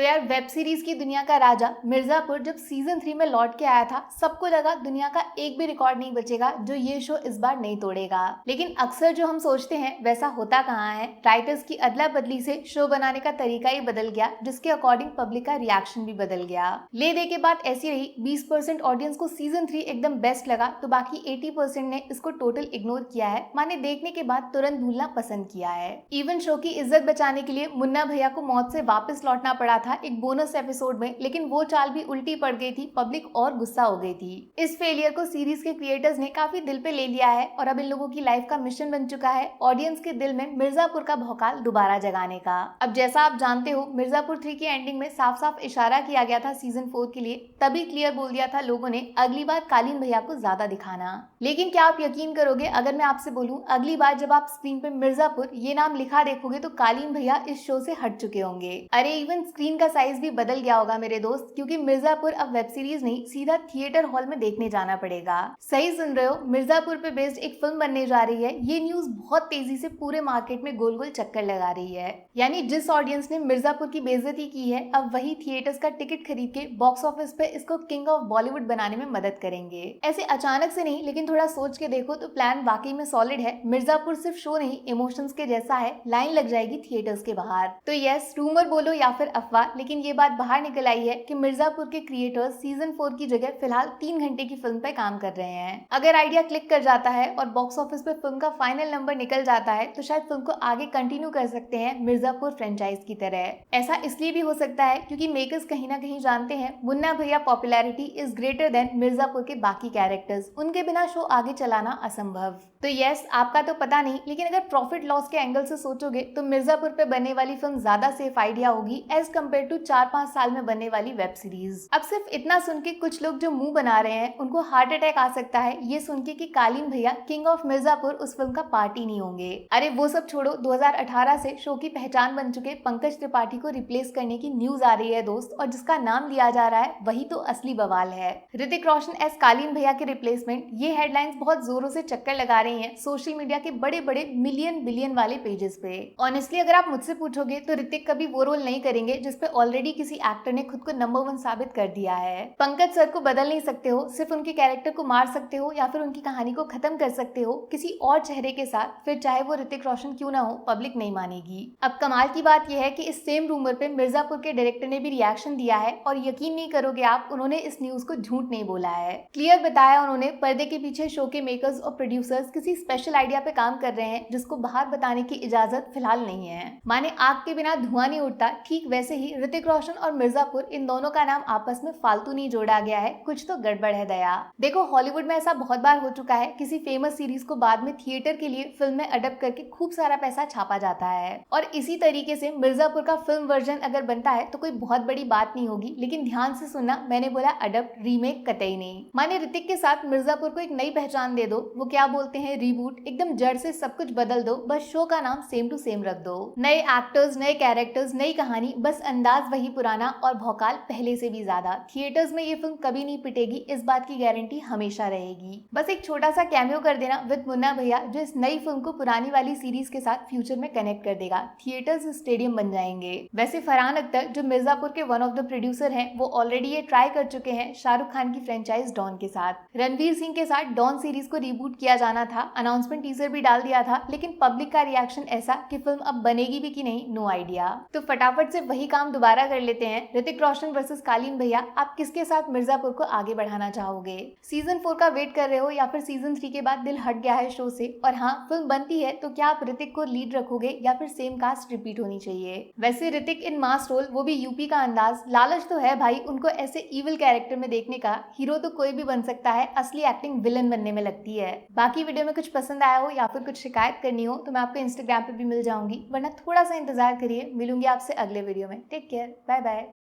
यार web series की दुनिया का राजा मिर्जापुर जब सीजन 3 में लौट के आया था, सबको लगा दुनिया का एक भी रिकॉर्ड नहीं बचेगा जो ये शो इस बार नहीं तोड़ेगा। लेकिन अक्सर जो हम सोचते हैं वैसा होता कहाँ है। राइटर्स की अदला बदली से शो बनाने का तरीका ही बदल गया, जिसके अकॉर्डिंग पब्लिक का रिएक्शन भी बदल गया। ले दे के बात ऐसी रही, 20% ऑडियंस को सीजन 3 एकदम बेस्ट लगा, तो बाकी 80% ने इसको टोटल इग्नोर किया है, माने देखने के बाद तुरंत भूलना पसंद किया है। इवन शो की इज्जत बचाने के लिए मुन्ना भैया को मौत से वापस लौटना पड़ा था एक बोनस एपिसोड में, लेकिन वो चाल भी उल्टी पड़ गई थी, पब्लिक और गुस्सा हो गई थी। इस फेलियर को सीरीज के क्रिएटर्स ने काफी दिल पे ले लिया है और अब इन लोगों की लाइफ का मिशन बन चुका है ऑडियंस के दिल में मिर्जापुर का भौकाल दोबारा जगाने का। अब जैसा आप जानते हो, मिर्जापुर 3 की एंडिंग में साफ साफ इशारा किया गया था सीजन 4 के लिए, तभी क्लियर बोल दिया था लोगों ने अगली बार कालीन भैया को ज्यादा दिखाना। लेकिन क्या आप यकीन करोगे अगर मैं आपसे बोलूं अगली बार जब आप स्क्रीन पे मिर्जापुर ये नाम लिखा देखोगे तो कालीन भैया इस शो से हट चुके होंगे। अरे इवन स्क्रीन का साइज भी बदल गया होगा मेरे दोस्त, क्योंकि मिर्जापुर अब वेब सीरीज नहीं सीधा थिएटर हॉल में देखने जाना पड़ेगा। सही सुन रहे हो, मिर्जापुर पे बेस्ड एक फिल्म बनने जा रही है। ये न्यूज बहुत तेजी से पूरे मार्केट में गोल गोल चक्कर लगा रही है। यानी जिस ऑडियंस ने मिर्जापुर की बेइज्जती की है, अब वही थिएटर्स का टिकट खरीद के बॉक्स ऑफिस पे इसको किंग ऑफ बॉलीवुड बनाने में मदद करेंगे। ऐसे अचानक से नहीं, लेकिन थोड़ा सोच के देखो तो प्लान वाकई में सॉलिड है। मिर्जापुर सिर्फ शो नहीं, इमोशंस के जैसा है, लाइन लग जाएगी थिएटर्स के बाहर। तो यस, रूमर बोलो या फिर अफवाह, लेकिन ये बात बाहर निकल आई है कि मिर्जापुर के क्रिएटर्स सीजन 4 की जगह फिलहाल 3 घंटे की फिल्म पे काम कर रहे हैं। अगर आइडिया क्लिक कर जाता है और बॉक्स ऑफिस पे फिल्म का फाइनल नंबर निकल जाता है तो शायद फिल्म को आगे कंटिन्यू कर सकते हैं मिर्जापुर फ्रेंचाइज की तरह। ऐसा इसलिए भी हो सकता है क्योंकि मेकर्स कहीं ना कहीं जानते हैं मुन्ना भैया popularity is greater than Mirzapur के बाकी कैरेक्टर्स, उनके बिना शो आगे चलाना असंभव। तो यस, आपका तो पता नहीं, लेकिन अगर प्रॉफिट लॉस के एंगल से सोचोगे तो मिर्जापुर पे बनने वाली फिल्म ज्यादा सेफ आइडिया होगी एज कम्पेयर टू 4-5 साल में बनने वाली वेब सीरीज। अब सिर्फ इतना सुन के कुछ लोग जो मुंह बना रहे हैं उनको हार्ट अटैक आ सकता है ये सुन के कि कालीन भैया किंग ऑफ मिर्जापुर उस फिल्म का पार्ट ही नहीं होंगे। अरे वो सब छोड़ो, 2018 से शो की पहचान बन चुके पंकज त्रिपाठी को रिप्लेस करने की न्यूज आ रही है दोस्त, और जिसका नाम लिया जा रहा है वही तो असली बवाल है। ऋतिक रोशन एज कालीन भैया के रिप्लेसमेंट, ये हेडलाइंस बहुत जोरों से चक्कर लगा रही है सोशल मीडिया के बड़े बड़े मिलियन बिलियन वाले पेजेस पे। ऑनेस्टली अगर आप मुझसे पूछोगे तो ऋतिक कभी वो रोल नहीं करेंगे जिसपे ऑलरेडी किसी एक्टर ने खुद को नंबर 1 साबित कर दिया है। पंकज सर को बदल नहीं सकते हो, सिर्फ उनके कैरेक्टर को मार सकते हो या फिर उनकी कहानी को खत्म कर सकते हो किसी और चेहरे के साथ, फिर चाहे वो ऋतिक रोशन क्यों ना हो, पब्लिक नहीं मानेगी। अब कमाल की बात यह है कि इस सेम रूमर पे मिर्जापुर के डायरेक्टर ने भी रिएक्शन दिया है और यकीन नहीं करोगे आप, उन्होंने इस न्यूज को झूठ नहीं बोला है। क्लियर बताया उन्होंने, पर्दे के पीछे शो के मेकर्स और प्रोड्यूसर्स किसी स्पेशल आइडिया पे काम कर रहे हैं जिसको बाहर बताने की इजाजत फिलहाल नहीं है। माने आग के बिना धुआं नहीं उठता, ठीक वैसे ही ऋतिक रोशन और मिर्जापुर, इन दोनों का नाम आपस में फालतू नहीं जोड़ा गया है, कुछ तो गड़बड़ है दया। देखो हॉलीवुड में ऐसा बहुत बार हो चुका है, किसी फेमस सीरीज को बाद में थिएटर के लिए फिल्म में अडप्ट करके खूब सारा पैसा छापा जाता है, और इसी तरीके से मिर्जापुर का फिल्म वर्जन अगर बनता है तो कोई बहुत बड़ी बात नहीं होगी। लेकिन ध्यान से सुनना, मैंने बोला अडप्ट, रीमेक कतई नहीं। माने ऋतिक के साथ मिर्जापुर को एक नई पहचान दे दो, वो क्या बोलते हैं रीबूट, एकदम जड़ से सब कुछ बदल दो, बस शो का नाम सेम टू सेम रख दो। नए एक्टर्स, नए कैरेक्टर्स, नई कहानी, बस अंदाज वही पुराना और भौकाल पहले से भी ज्यादा। थिएटर्स में ये फिल्म कभी नहीं पिटेगी, इस बात की गारंटी हमेशा रहेगी। बस एक छोटा सा कैमियो कर देना विद मुन्ना भैया, जो इस नई फिल्म को पुरानी वाली सीरीज के साथ फ्यूचर में कनेक्ट कर देगा। थिएटर्स स्टेडियम बन जाएंगे। वैसे फरहान अख्तर जो मिर्जापुर के वन ऑफ द प्रोड्यूसर हैं, वो ऑलरेडी ये ट्राई कर चुके हैं शाहरुख खान की फ्रेंचाइज डॉन के साथ। रणवीर सिंह के साथ डॉन सीरीज को रिबूट किया जाना था, अनाउंसमेंट टीजर भी डाल दिया था, लेकिन पब्लिक का रिएक्शन ऐसा कि फिल्म अब बनेगी भी कि नहीं, नो आइडिया। तो फटाफट से वही काम दोबारा कर लेते हैं, ऋतिक रोशन वर्सेस कालीन भैया, आप किसके साथ मिर्जापुर को आगे बढ़ाना चाहोगे? सीजन 4 का वेट कर रहे हो या फिर सीजन 3 के बाद दिल हट गया है शो से? और हाँ, फिल्म बनती है तो क्या आप ऋतिक को लीड रखोगे या फिर सेम कास्ट रिपीट होनी चाहिए? वैसे ऋतिक इन मास रोल, वो भी यूपी का अंदाज, लालच तो है भाई उनको ऐसे इविल कैरेक्टर में देखने का। हीरो तो कोई भी बन सकता है, असली एक्टिंग विलन बनने में लगती है। बाकी वीडियो में कुछ पसंद आया हो या फिर कुछ शिकायत करनी हो तो मैं आपको इंस्टाग्राम पे भी मिल जाऊंगी, वरना थोड़ा सा इंतजार करिए, मिलूंगी आपसे अगले वीडियो में। Take care, bye bye.